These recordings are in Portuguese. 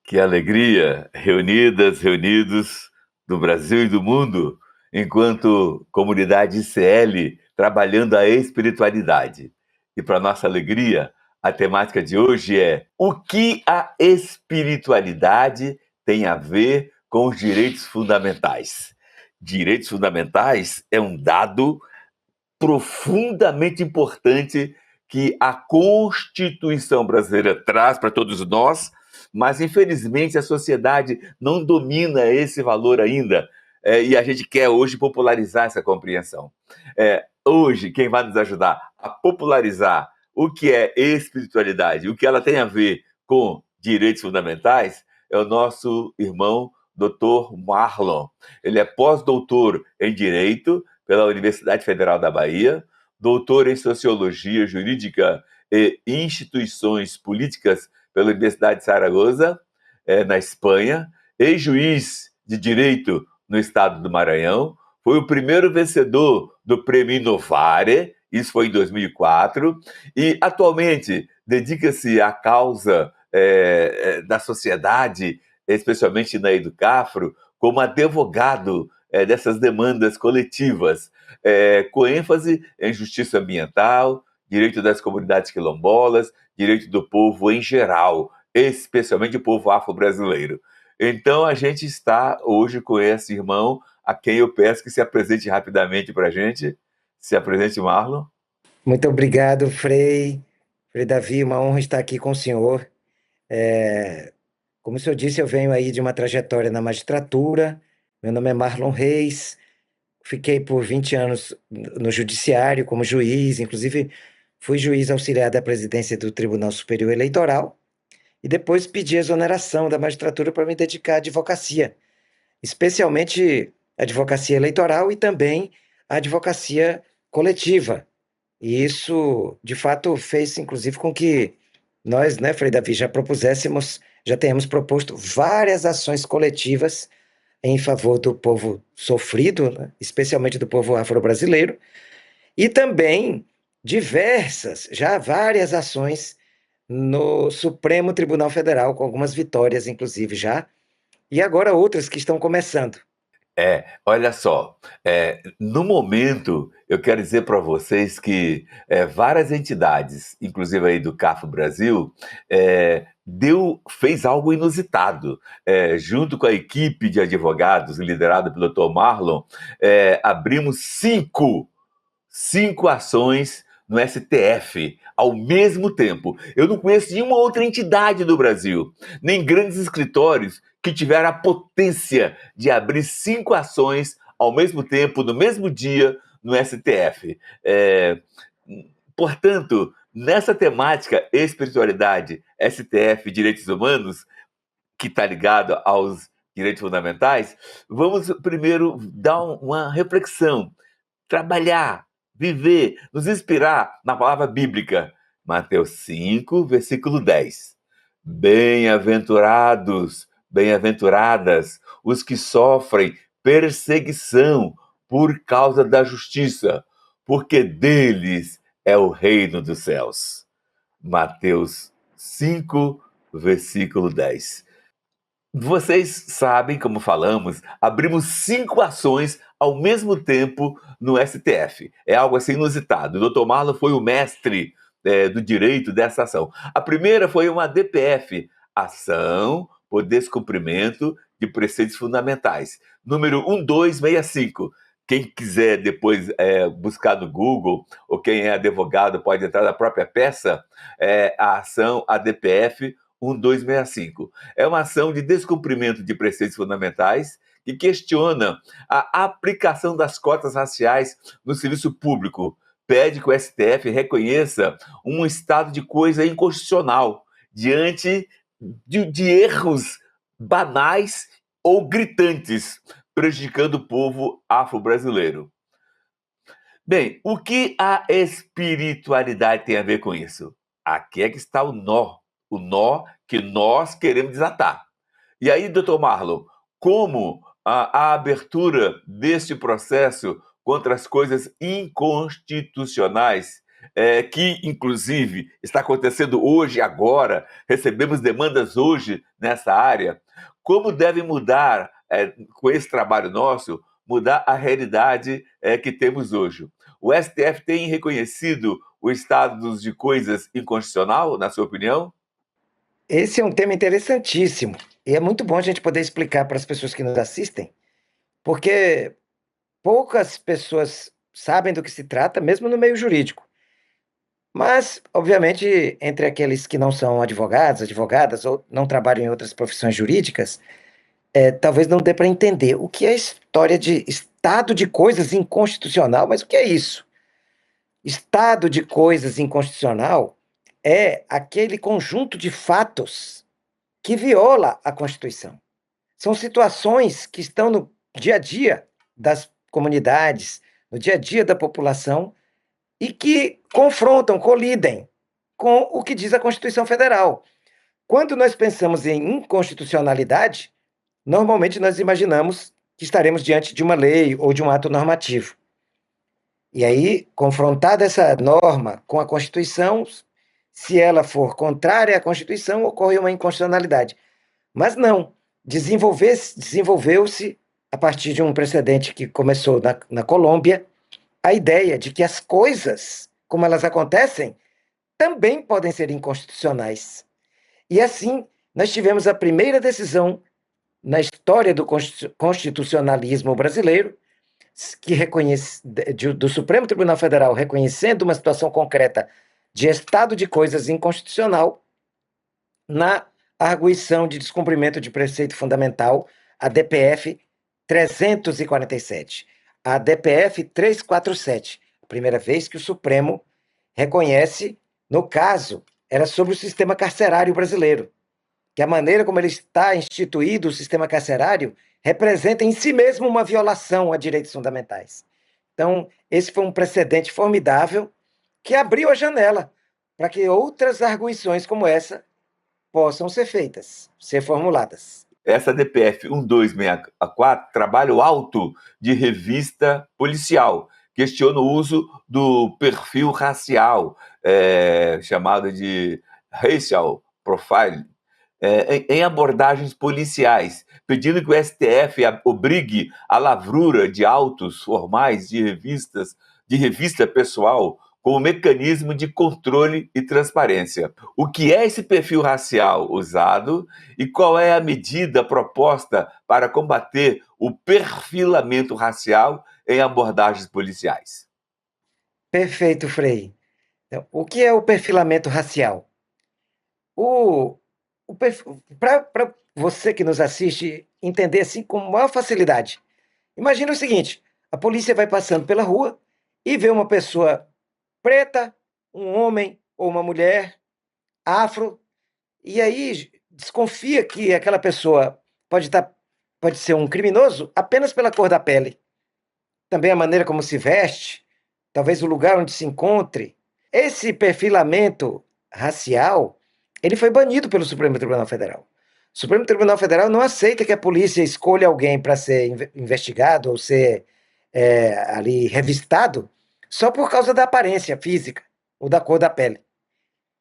Que alegria, reunidas, reunidos do Brasil e do mundo, enquanto comunidade ICL, trabalhando a espiritualidade. E para nossa alegria, a temática de hoje é: o que a espiritualidade tem a ver com os direitos fundamentais? Direitos fundamentais é um dado profundamente importante que a Constituição brasileira traz para todos nós, mas infelizmente a sociedade não domina esse valor ainda, e a gente quer hoje popularizar essa compreensão. Hoje, quem vai nos ajudar a popularizar o que é espiritualidade, o que ela tem a ver com direitos fundamentais, é o nosso irmão Dr. Marlon. Ele é pós-doutor em Direito pela Universidade Federal da Bahia, doutor em Sociologia Jurídica e Instituições Políticas pela Universidade de Zaragoza, na Espanha, ex-juiz de Direito no estado do Maranhão, foi o primeiro vencedor do Prêmio Inovare, isso foi em 2004, e atualmente dedica-se à causa da sociedade, especialmente na Educafro, como advogado dessas demandas coletivas, com ênfase em justiça ambiental, direito das comunidades quilombolas, direito do povo em geral, especialmente o povo afro-brasileiro. Então, a gente está hoje com esse irmão, a quem eu peço que se apresente rapidamente para a gente. Se apresente, Marlon. Muito obrigado, Frei. Frei Davi, uma honra estar aqui com o senhor. Como o senhor disse, eu venho aí de uma trajetória na magistratura. Meu nome é Marlon Reis. Fiquei por 20 anos no judiciário como juiz, inclusive fui juiz auxiliar da presidência do Tribunal Superior Eleitoral e depois pedi exoneração da magistratura para me dedicar à advocacia, especialmente à advocacia eleitoral e também à advocacia coletiva. E isso, de fato, fez, inclusive, com que nós, né, Frei Davi, já tenhamos proposto várias ações coletivas em favor do povo sofrido, né, especialmente do povo afro-brasileiro, e também várias ações no Supremo Tribunal Federal, com algumas vitórias, inclusive, já, e agora outras que estão começando. Olha só, no momento eu quero dizer para vocês que várias entidades, inclusive aí do CAF Brasil, fez algo inusitado. Junto com a equipe de advogados liderada pelo Dr. Marlon, abrimos cinco ações no STF ao mesmo tempo. Eu não conheço nenhuma outra entidade do Brasil, nem grandes escritórios que tiveram a potência de abrir 5 ações ao mesmo tempo, no mesmo dia, no STF. Portanto, nessa temática espiritualidade, STF, direitos humanos, que está ligado aos direitos fundamentais, vamos primeiro dar uma reflexão, trabalhar, viver, nos inspirar na palavra bíblica. Mateus 5, versículo 10. Bem-aventurados, bem-aventuradas os que sofrem perseguição por causa da justiça, porque deles é o reino dos céus. Mateus 5, versículo 10. Vocês sabem, como falamos, abrimos 5 ações ao mesmo tempo no STF. É algo assim inusitado. O Dr. Marlon foi o mestre do direito dessa ação. A primeira foi uma DPF, Ação por Descumprimento de Preceitos Fundamentais, número 1265. Quem quiser depois buscar no Google, ou quem é advogado pode entrar na própria peça, a ação, a DPF 1265. É uma ação de descumprimento de preceitos fundamentais que questiona a aplicação das cotas raciais no serviço público. Pede que o STF reconheça um estado de coisa inconstitucional diante de erros banais ou gritantes, prejudicando o povo afro-brasileiro. Bem, o que a espiritualidade tem a ver com isso? Aqui é que está o nó que nós queremos desatar. E aí, doutor Marlon, como a abertura deste processo contra as coisas inconstitucionais, que, inclusive, está acontecendo hoje, agora, recebemos demandas hoje nessa área, como deve mudar, com esse trabalho nosso, mudar a realidade que temos hoje? O STF tem reconhecido o estado de coisas inconstitucional, na sua opinião? Esse é um tema interessantíssimo e é muito bom a gente poder explicar para as pessoas que nos assistem, porque poucas pessoas sabem do que se trata, mesmo no meio jurídico. Mas, obviamente, entre aqueles que não são advogados, advogadas ou não trabalham em outras profissões jurídicas, talvez não dê para entender o que é história de estado de coisas inconstitucional. Mas o que é isso? Estado de coisas inconstitucional é aquele conjunto de fatos que viola a Constituição. São situações que estão no dia a dia das comunidades, no dia a dia da população e que confrontam, colidem com o que diz a Constituição Federal. Quando nós pensamos em inconstitucionalidade, normalmente nós imaginamos que estaremos diante de uma lei ou de um ato normativo. E aí, confrontada essa norma com a Constituição, se ela for contrária à Constituição, ocorre uma inconstitucionalidade. Mas não, desenvolveu-se, a partir de um precedente que começou na Colômbia, a ideia de que as coisas, como elas acontecem, também podem ser inconstitucionais. E assim, nós tivemos a primeira decisão na história do constitucionalismo brasileiro, que do Supremo Tribunal Federal reconhecendo uma situação concreta de estado de coisas inconstitucional na arguição de descumprimento de preceito fundamental, a DPF 347. A DPF 347, a primeira vez que o Supremo reconhece, no caso, era sobre o sistema carcerário brasileiro, que a maneira como ele está instituído, o sistema carcerário, representa em si mesmo uma violação a direitos fundamentais. Então, esse foi um precedente formidável que abriu a janela para que outras arguições como essa possam ser feitas, ser formuladas. Essa DPF 1264 trabalha o auto de revista policial, questiona o uso do perfil racial, chamado de racial profile, em abordagens policiais, pedindo que o STF obrigue a lavrura de autos formais de revista pessoal, como mecanismo de controle e transparência. O que é esse perfil racial usado e qual é a medida proposta para combater o perfilamento racial em abordagens policiais? Perfeito, Frei. Então, o que é o perfilamento racial? Para você que nos assiste entender assim com maior facilidade, imagina o seguinte: a polícia vai passando pela rua e vê uma pessoa preta, um homem ou uma mulher, afro, e aí desconfia que aquela pessoa pode ser um criminoso apenas pela cor da pele. Também a maneira como se veste, talvez o lugar onde se encontre. Esse perfilamento racial, ele foi banido pelo Supremo Tribunal Federal. O Supremo Tribunal Federal não aceita que a polícia escolha alguém para ser investigado ou ser ali revistado só por causa da aparência física ou da cor da pele.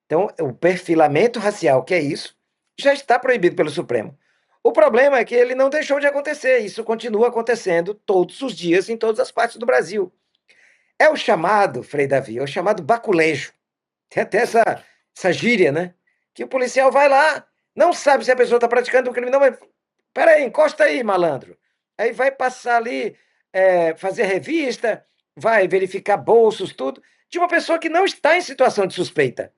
Então, o perfilamento racial, que é isso, já está proibido pelo Supremo. O problema é que ele não deixou de acontecer, isso continua acontecendo todos os dias em todas as partes do Brasil. É o chamado, Frei Davi, é o chamado baculejo. Tem até essa gíria, né? Que o policial vai lá, não sabe se a pessoa está praticando um crime, não, mas peraí, encosta aí, malandro. Aí vai passar ali, fazer revista, vai verificar bolsos, tudo, de uma pessoa que não está em situação de suspeita.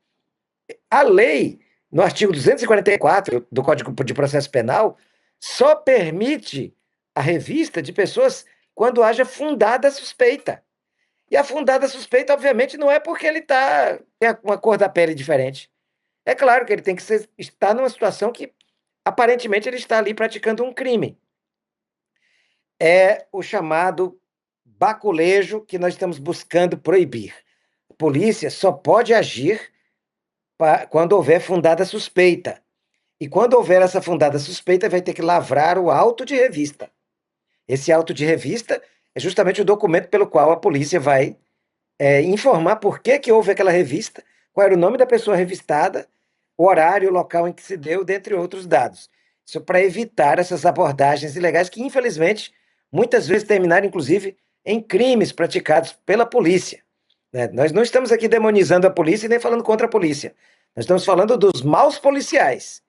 A lei, no artigo 244 do Código de Processo Penal, só permite a revista de pessoas quando haja fundada suspeita. E a fundada suspeita, obviamente, não é porque ele tem uma cor da pele diferente. É claro que ele tem que estar numa situação que, aparentemente, ele está ali praticando um crime. É o chamado baculejo que nós estamos buscando proibir. A polícia só pode agir quando houver fundada suspeita. e quando houver essa fundada suspeita, vai ter que lavrar o auto de revista. Esse auto de revista é justamente o documento pelo qual a polícia vai informar por que, que houve aquela revista, qual era o nome da pessoa revistada, o horário, o local em que se deu, dentre outros dados. Isso para evitar essas abordagens ilegais que, infelizmente, muitas vezes terminaram, inclusive, em crimes praticados pela polícia. Né? Nós não estamos aqui demonizando a polícia e nem falando contra a polícia. Nós estamos falando dos maus policiais.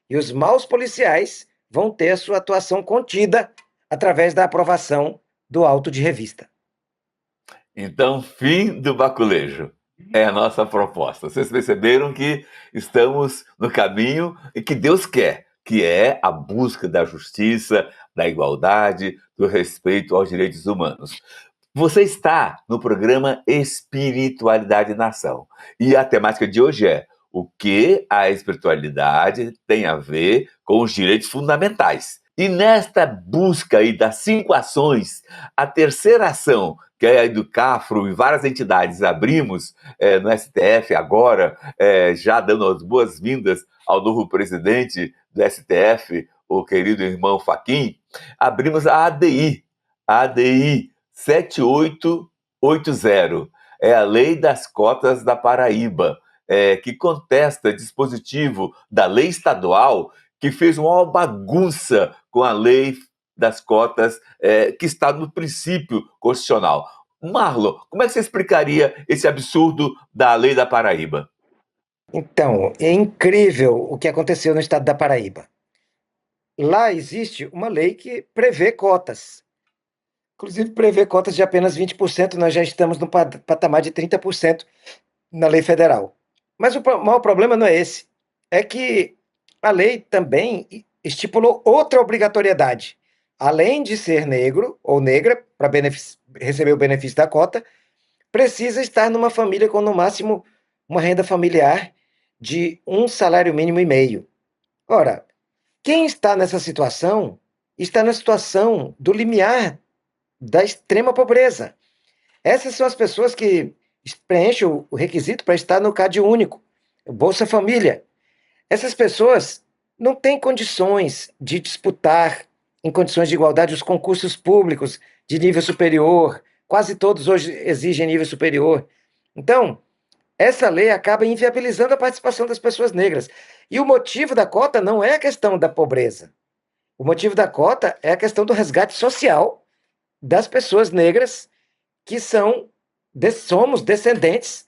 E os maus policiais vão ter a sua atuação contida através da aprovação do auto de revista. Então, fim do baculejo. É a nossa proposta. Vocês perceberam que estamos no caminho e que Deus quer, que é a busca da justiça, da igualdade, do respeito aos direitos humanos. Você está no programa Espiritualidade e Nação. E a temática de hoje é o que a espiritualidade tem a ver com os direitos fundamentais. E nesta busca aí das 5 ações, a terceira ação, que é a do CAFRO e várias entidades abrimos no STF agora, já dando as boas-vindas ao novo presidente do STF, o querido irmão Fachin, abrimos a ADI 7880, é a Lei das Cotas da Paraíba, que contesta dispositivo da lei estadual que fez uma bagunça com a lei das cotas que está no princípio constitucional. Marlon, como é que você explicaria esse absurdo da lei da Paraíba? Então, é incrível o que aconteceu no estado da Paraíba. Lá existe uma lei que prevê cotas. Inclusive, prevê cotas de apenas 20%, nós já estamos no patamar de 30% na lei federal. Mas o maior problema não é esse. É que a lei também estipulou outra obrigatoriedade. Além de ser negro ou negra, para receber o benefício da cota, precisa estar numa família com, no máximo, uma renda familiar de um salário mínimo e meio. Ora, quem está nessa situação está na situação do limiar da extrema pobreza. Essas são as pessoas que preenchem o requisito para estar no Cade Único, Bolsa Família. Essas pessoas não têm condições de disputar em condições de igualdade os concursos públicos de nível superior. Quase todos hoje exigem nível superior. Então, essa lei acaba inviabilizando a participação das pessoas negras. E o motivo da cota não é a questão da pobreza. O motivo da cota é a questão do resgate social das pessoas negras que somos descendentes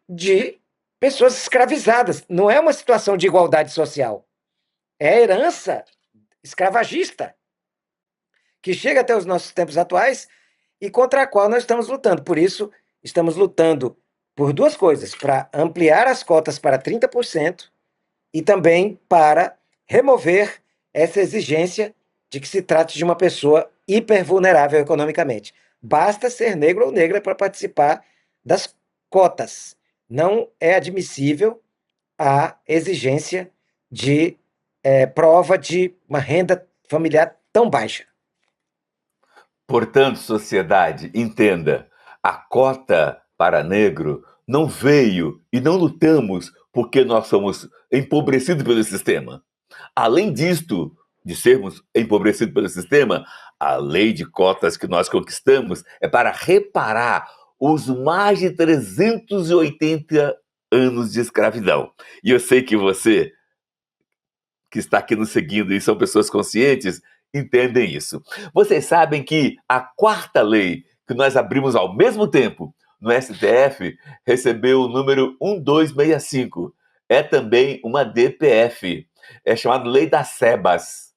de pessoas escravizadas. Não é uma situação de igualdade social. É a herança escravagista que chega até os nossos tempos atuais e contra a qual nós estamos lutando. Por isso, estamos lutando por duas coisas: para ampliar as cotas para 30% e também para remover essa exigência de que se trate de uma pessoa hipervulnerável economicamente. Basta ser negro ou negra para participar das cotas. Não é admissível a exigência de prova de uma renda familiar tão baixa. Portanto, sociedade, entenda, a cota para negro não veio e não lutamos porque nós somos empobrecidos pelo sistema. Além disto, de sermos empobrecidos pelo sistema, a lei de cotas que nós conquistamos é para reparar os mais de 380 anos de escravidão. E eu sei que você, que está aqui nos seguindo e são pessoas conscientes, entendem isso. Vocês sabem que a quarta lei que nós abrimos ao mesmo tempo no STF recebeu o número 1265. É também uma DPF. É chamada Lei das Sebas.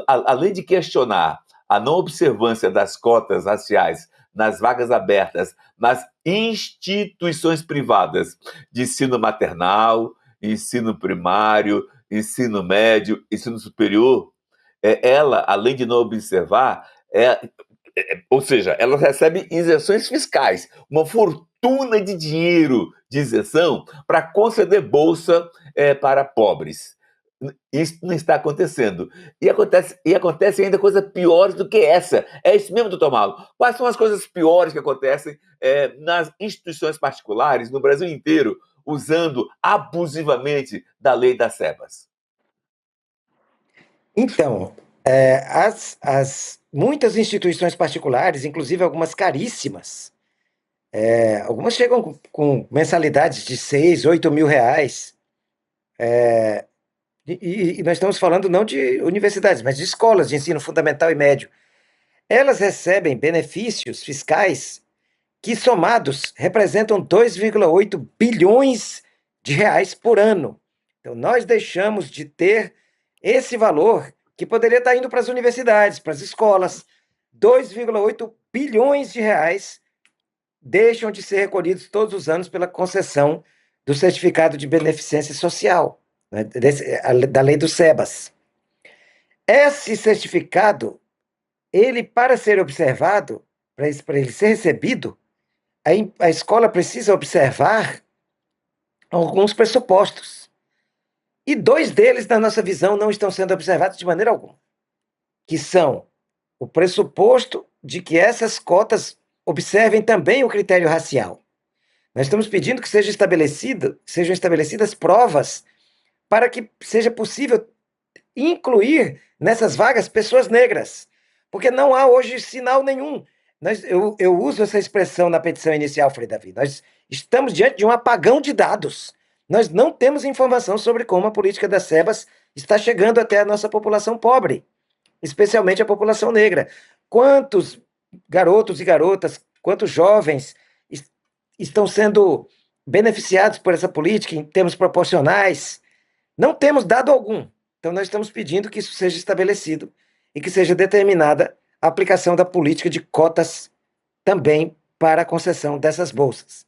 Além de questionar a não observância das cotas raciais nas vagas abertas nas instituições privadas de ensino maternal, ensino primário, ensino médio, ensino superior, ela, além de não observar, ou seja, ela recebe isenções fiscais, uma fortuna de dinheiro de isenção para conceder bolsa para pobres. Isso não está acontecendo. E acontece ainda coisa pior do que essa. É isso mesmo, doutor Malo. Quais são as coisas piores que acontecem nas instituições particulares, no Brasil inteiro, usando abusivamente da lei das sebas? Então, muitas instituições particulares, inclusive algumas caríssimas, algumas chegam com mensalidades de 6, 8 mil reais. E nós estamos falando não de universidades, mas de escolas de ensino fundamental e médio. Elas recebem benefícios fiscais que, somados, representam 2,8 bilhões de reais por ano. Então, nós deixamos de ter esse valor que poderia estar indo para as universidades, para as escolas. 2,8 bilhões de reais deixam de ser recolhidos todos os anos pela concessão do certificado de beneficência social, né, da lei do SEBAS. Esse certificado, ele, para ser observado, para ele ser recebido, a escola precisa observar alguns pressupostos. E dois deles, na nossa visão, não estão sendo observados de maneira alguma, que são o pressuposto de que essas cotas observem também o critério racial. Nós estamos pedindo que sejam estabelecidas provas para que seja possível incluir nessas vagas pessoas negras, porque não há hoje sinal nenhum. Eu uso essa expressão na petição inicial, Frei Davi. Nós estamos diante de um apagão de dados. Nós não temos informação sobre como a política das SEBAS está chegando até a nossa população pobre, especialmente a população negra. Quantos garotos e garotas, quantos jovens estão sendo beneficiados por essa política em termos proporcionais? Não temos dado algum. Então, nós estamos pedindo que isso seja estabelecido e que seja determinada a aplicação da política de cotas também para a concessão dessas bolsas.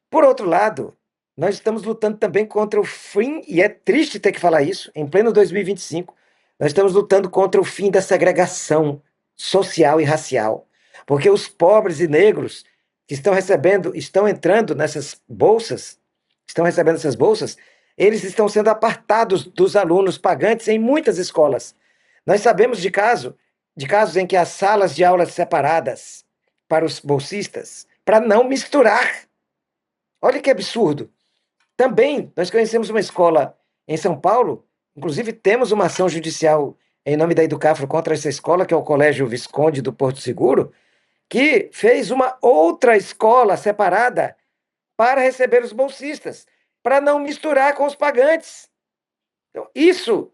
Por outro lado, nós estamos lutando também contra o fim, e é triste ter que falar isso, em pleno 2025, nós estamos lutando contra o fim da segregação social e racial, porque os pobres e negros que estão entrando nessas bolsas, estão recebendo essas bolsas, eles estão sendo apartados dos alunos pagantes em muitas escolas. Nós sabemos de casos em que há salas de aulas separadas para os bolsistas, para não misturar. Olha que absurdo. Também, nós conhecemos uma escola em São Paulo, inclusive temos uma ação judicial em nome da Educafro contra essa escola, que é o Colégio Visconde do Porto Seguro, que fez uma outra escola separada para receber os bolsistas, para não misturar com os pagantes. Então, isso,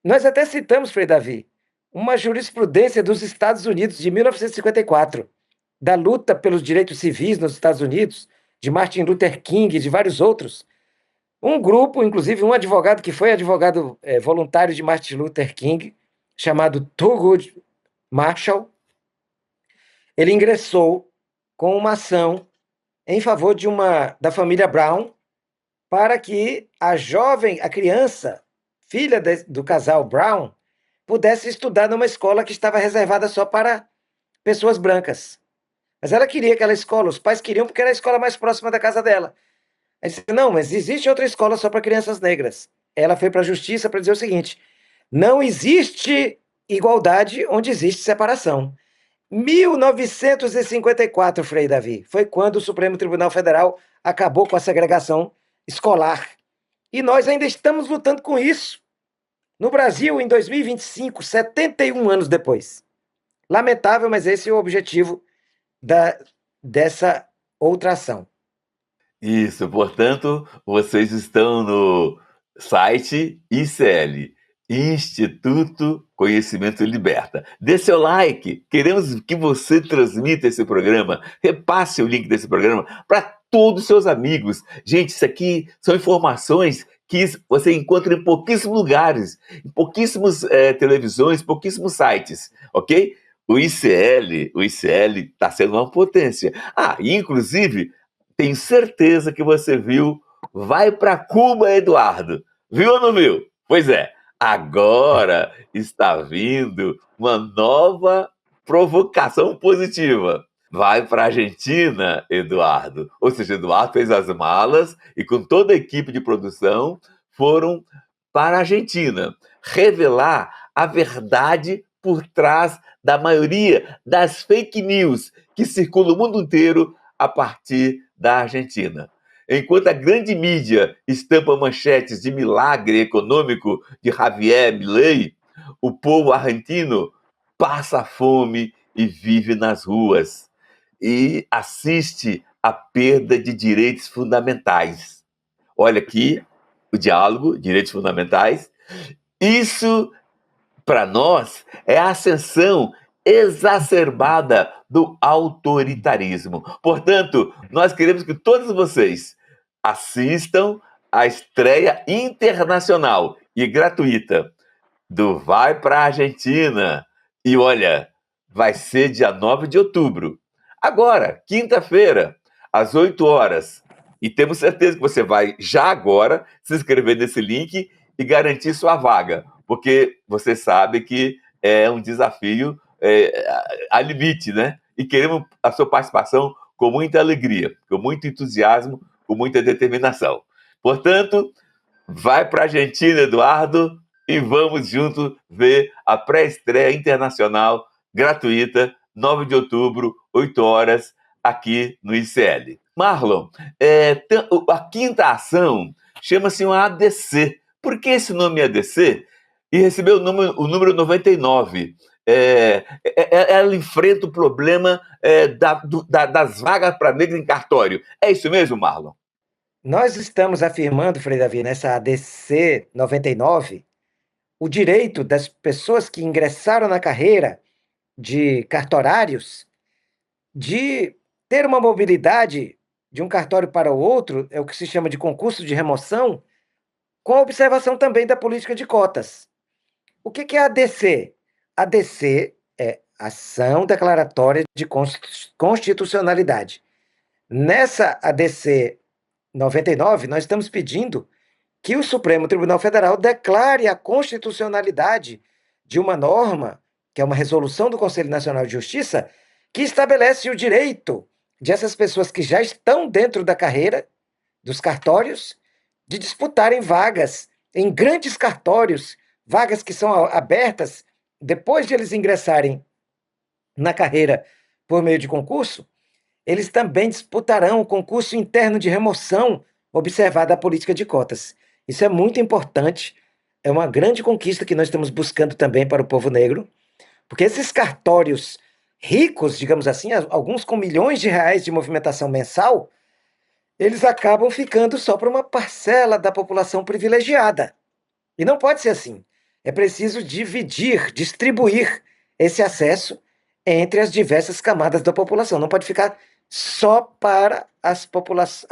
nós até citamos, Frei Davi, uma jurisprudência dos Estados Unidos de 1954, da luta pelos direitos civis nos Estados Unidos, de Martin Luther King e de vários outros. Um grupo, inclusive um advogado que foi advogado voluntário de Martin Luther King, chamado Thurgood Marshall, ele ingressou com uma ação em favor da família Brown, para que a criança, filha do casal Brown, pudesse estudar numa escola que estava reservada só para pessoas brancas. Mas ela queria aquela escola, os pais queriam porque era a escola mais próxima da casa dela. Aí disse, não, mas existe outra escola só para crianças negras. Ela foi para a justiça para dizer o seguinte, não existe igualdade onde existe separação. 1954, Frei Davi, foi quando o Supremo Tribunal Federal acabou com a segregação escolar. E nós ainda estamos lutando com isso. No Brasil, em 2025, 71 anos depois. Lamentável, mas esse é o objetivo dessa outra ação. Isso, portanto, vocês estão no site ICL, Instituto Conhecimento Liberta. Dê seu like, queremos que você transmita esse programa, repasse o link desse programa para todos os seus amigos. Gente, isso aqui são informações que você encontra em pouquíssimos lugares, em pouquíssimas televisões, pouquíssimos sites, ok? O ICL está sendo uma potência. E inclusive, tenho certeza que você viu Vai para Cuba, Eduardo. Viu ou não viu? Pois é, agora está vindo uma nova provocação positiva. Vai para a Argentina, Eduardo. Ou seja, Eduardo fez as malas e com toda a equipe de produção foram para a Argentina revelar a verdade por trás da maioria das fake news que circulam o mundo inteiro a partir da Argentina. Enquanto a grande mídia estampa manchetes de milagre econômico de Javier Milei, o povo argentino passa fome e vive nas ruas e assiste à perda de direitos fundamentais. Olha aqui o diálogo, direitos fundamentais. Isso, para nós, é a ascensão exacerbada do autoritarismo. Portanto, nós queremos que todos vocês assistam à estreia internacional e gratuita do Vai para a Argentina. E olha, vai ser dia 9 de outubro. Agora, quinta-feira, às 8 horas. E temos certeza que você vai já agora se inscrever nesse link e garantir sua vaga, porque você sabe que é um desafio a limite, né? E queremos a sua participação com muita alegria, com muito entusiasmo, com muita determinação. Portanto, vai para a Argentina, Eduardo, e vamos juntos ver a pré-estreia internacional gratuita, 9 de outubro, 8 horas, aqui no ICL. Marlon, a quinta ação chama-se uma ADC. Por que esse nome ADC? E recebeu o número 99. Ela enfrenta o problema das vagas para negro em cartório. É isso mesmo, Marlon? Nós estamos afirmando, Frei Davi, nessa ADC 99, o direito das pessoas que ingressaram na carreira de cartorários de ter uma mobilidade de um cartório para o outro, é o que se chama de concurso de remoção, com a observação também da política de cotas. O que é a ADC? A ADC é Ação Declaratória de Constitucionalidade. Nessa ADC 99, nós estamos pedindo que o Supremo Tribunal Federal declare a constitucionalidade de uma norma, que é uma resolução do Conselho Nacional de Justiça, que estabelece o direito de essas pessoas que já estão dentro da carreira dos cartórios de disputarem vagas em grandes cartórios, vagas que são abertas depois de eles ingressarem na carreira por meio de concurso. Eles também disputarão o concurso interno de remoção, observada a política de cotas. Isso é muito importante, é uma grande conquista que nós estamos buscando também para o povo negro, porque esses cartórios ricos, digamos assim, alguns com milhões de reais de movimentação mensal, eles acabam ficando só para uma parcela da população privilegiada. E não pode ser assim. É preciso dividir, distribuir esse acesso entre as diversas camadas da população. Não pode ficar só para a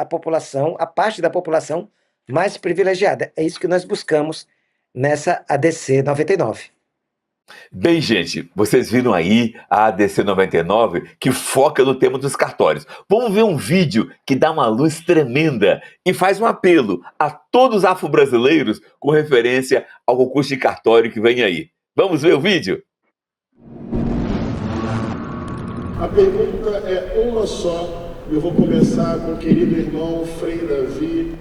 população, a parte da população mais privilegiada. É isso que nós buscamos nessa ADC 99. Bem, gente, vocês viram aí a ADC 99 que foca no tema dos cartórios. Vamos ver um vídeo que dá uma luz tremenda e faz um apelo a todos os afro-brasileiros com referência ao concurso de cartório que vem aí. Vamos ver o vídeo? A pergunta é uma só. Eu vou começar com o querido irmão Frei Davi.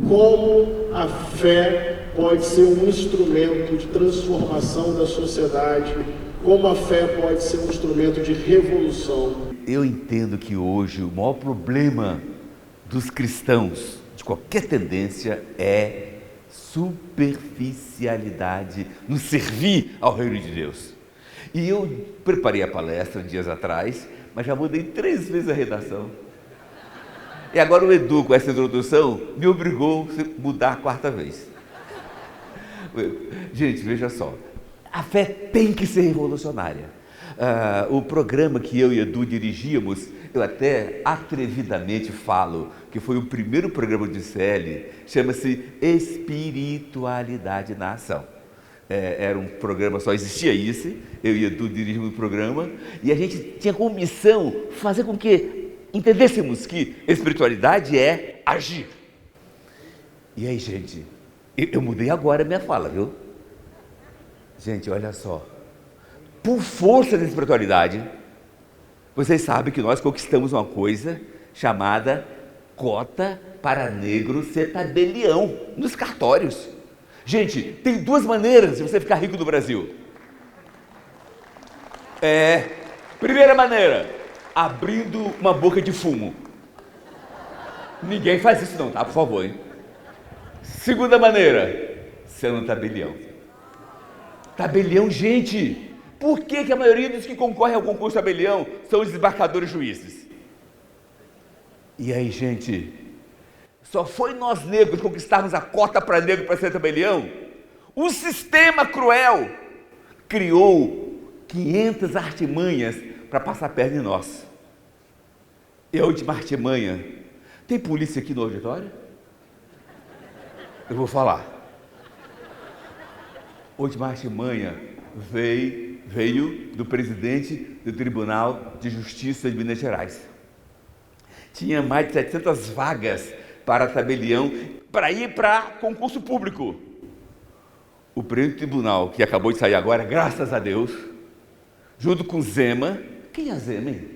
Como a fé pode ser um instrumento de transformação da sociedade? Como a fé pode ser um instrumento de revolução? Eu entendo que hoje o maior problema dos cristãos, de qualquer tendência, é superficialidade no servir ao reino de Deus. E eu preparei a palestra dias atrás, mas já mudei 3 vezes a redação. E agora o Edu, com essa introdução, me obrigou a mudar a 4ª vez. Gente, veja só, a fé tem que ser revolucionária. O programa que eu e Edu dirigíamos, eu até atrevidamente falo que foi o primeiro programa do ICL, chama-se Espiritualidade na Ação. Era um programa, só existia esse, eu e Edu dirigimos o programa, e a gente tinha como missão fazer com que entendêssemos que espiritualidade é agir. E aí, gente, eu mudei agora a minha fala, viu? Gente, olha só, por força da espiritualidade, vocês sabem que nós conquistamos uma coisa chamada cota para negro ser tabelião nos cartórios. Gente, tem 2 maneiras de você ficar rico no Brasil. Primeira maneira, abrindo uma boca de fumo. Ninguém faz isso não, tá? Por favor, hein? Segunda maneira, sendo tabelião. Tabelião, gente! Por que a maioria dos que concorrem ao concurso tabelião são os desembargadores juízes? E aí, gente, só foi nós negros conquistarmos a cota para negro para ser tabelião? O sistema cruel criou 500 artimanhas para passar a perna em nós. E a última artimanha, tem polícia aqui no auditório? Eu vou falar. A última artimanha veio do presidente do Tribunal de Justiça de Minas Gerais. Tinha mais de 700 vagas para tabelião para ir para concurso público. O presidente do tribunal, que acabou de sair agora, graças a Deus, junto com Zema, quem é Zema, hein?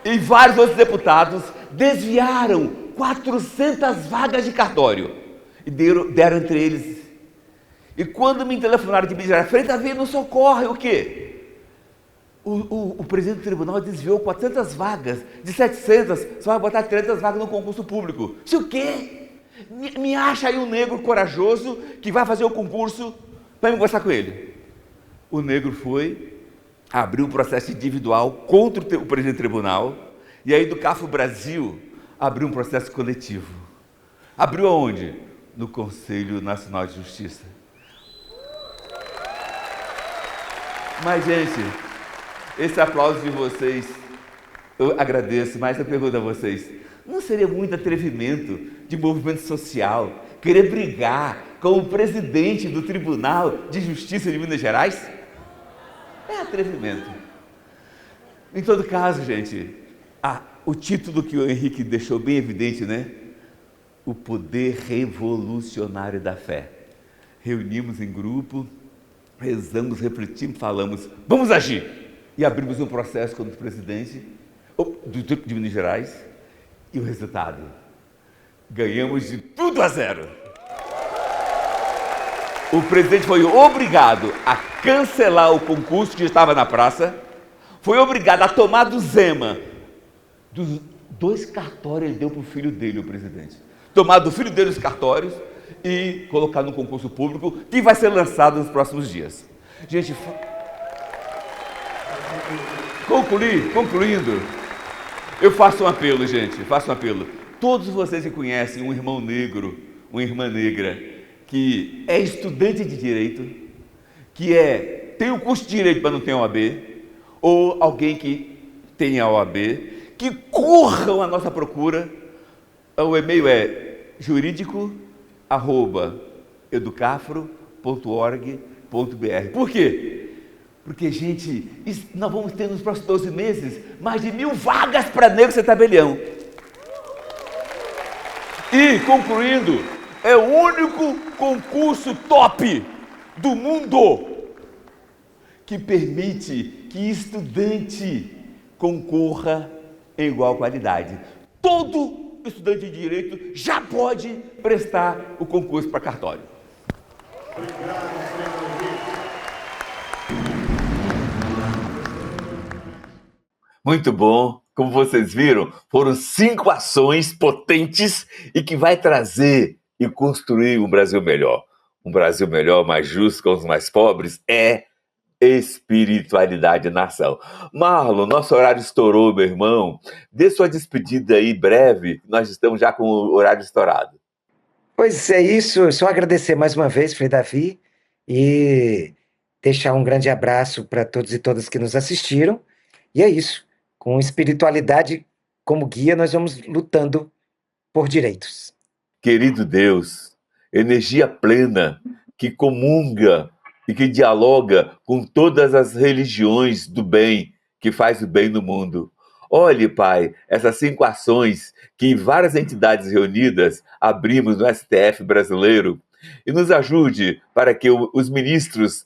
E vários outros deputados desviaram 400 vagas de cartório e deram entre eles. E quando me telefonaram de Minas Gerais, falei, Davi, não socorre, o quê? O presidente do tribunal desviou 400 vagas, de 700, só vai botar 300 vagas no concurso público. Isso o quê? Me acha aí um negro corajoso que vai fazer o concurso para me conversar com ele. O negro foi, abriu um processo individual contra o presidente do tribunal, e aí do CAFO Brasil abriu um processo coletivo. Abriu aonde? No Conselho Nacional de Justiça. Mas, gente, esse aplauso de vocês, eu agradeço, mas eu pergunto a vocês, não seria muito atrevimento de movimento social querer brigar com o presidente do Tribunal de Justiça de Minas Gerais? É atrevimento. Em todo caso, gente, o título que o Henrique deixou bem evidente, né? O poder revolucionário da fé. Reunimos em grupo, rezamos, refletimos, falamos, vamos agir! E abrimos um processo contra o presidente de Minas Gerais. E o resultado? Ganhamos de tudo a zero. O presidente foi obrigado a cancelar o concurso que estava na praça, foi obrigado a tomar do Zema, dos 2 cartórios ele deu para o filho dele, o presidente. Tomar do filho dele os cartórios e colocar no concurso público, que vai ser lançado nos próximos dias. Gente, concluindo, eu faço um apelo, gente, Todos vocês que conhecem um irmão negro, uma irmã negra, que é estudante de direito, que tem o curso de direito, mas não tem a OAB, ou alguém que tem a OAB, que corram à nossa procura. O e-mail é jurídico@educafro.org.br. Por quê? Porque, gente, nós vamos ter nos próximos 12 meses mais de 1.000 vagas para negro ser tabelião. E, concluindo, é o único concurso top do mundo que permite que estudante concorra em igual qualidade. Todo estudante de direito já pode prestar o concurso para cartório. Muito bom. Como vocês viram, foram 5 ações potentes e que vai trazer e construir um Brasil melhor. Um Brasil melhor, mais justo com os mais pobres, é espiritualidade na ação. Marlon, nosso horário estourou, meu irmão. Dê sua despedida aí breve, nós estamos já com o horário estourado. Pois é isso, só agradecer mais uma vez, Frei Davi, e deixar um grande abraço para todos e todas que nos assistiram. E é isso. Com espiritualidade como guia, nós vamos lutando por direitos. Querido Deus, energia plena que comunga e que dialoga com todas as religiões do bem, que faz o bem no mundo. Olhe, Pai, essas 5 ações que várias entidades reunidas abrimos no STF brasileiro e nos ajude para que os ministros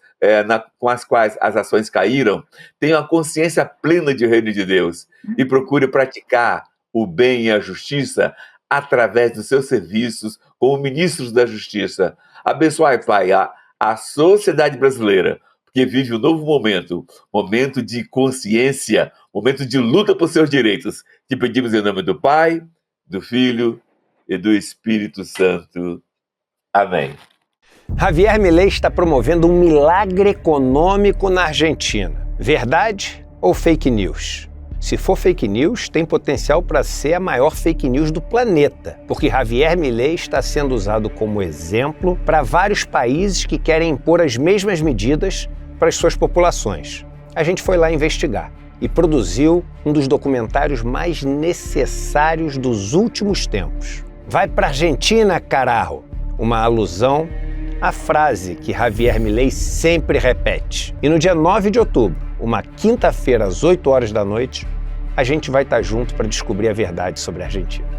com as quais as ações caíram tenham a consciência plena de reino de Deus e procure praticar o bem e a justiça através dos seus serviços como ministros da justiça. Abençoai, Pai, a sociedade brasileira, porque vive um novo momento de consciência, momento de luta por seus direitos. Te pedimos em nome do Pai, do Filho e do Espírito Santo. Amém. Javier Milei está promovendo um milagre econômico na Argentina. Verdade ou fake news? Se for fake news, tem potencial para ser a maior fake news do planeta, porque Javier Milei está sendo usado como exemplo para vários países que querem impor as mesmas medidas para as suas populações. A gente foi lá investigar e produziu um dos documentários mais necessários dos últimos tempos. Vai para a Argentina, carajo! Uma alusão à frase que Javier Milei sempre repete. E no dia 9 de outubro, uma quinta-feira às 8 horas da noite, a gente vai estar junto para descobrir a verdade sobre a Argentina.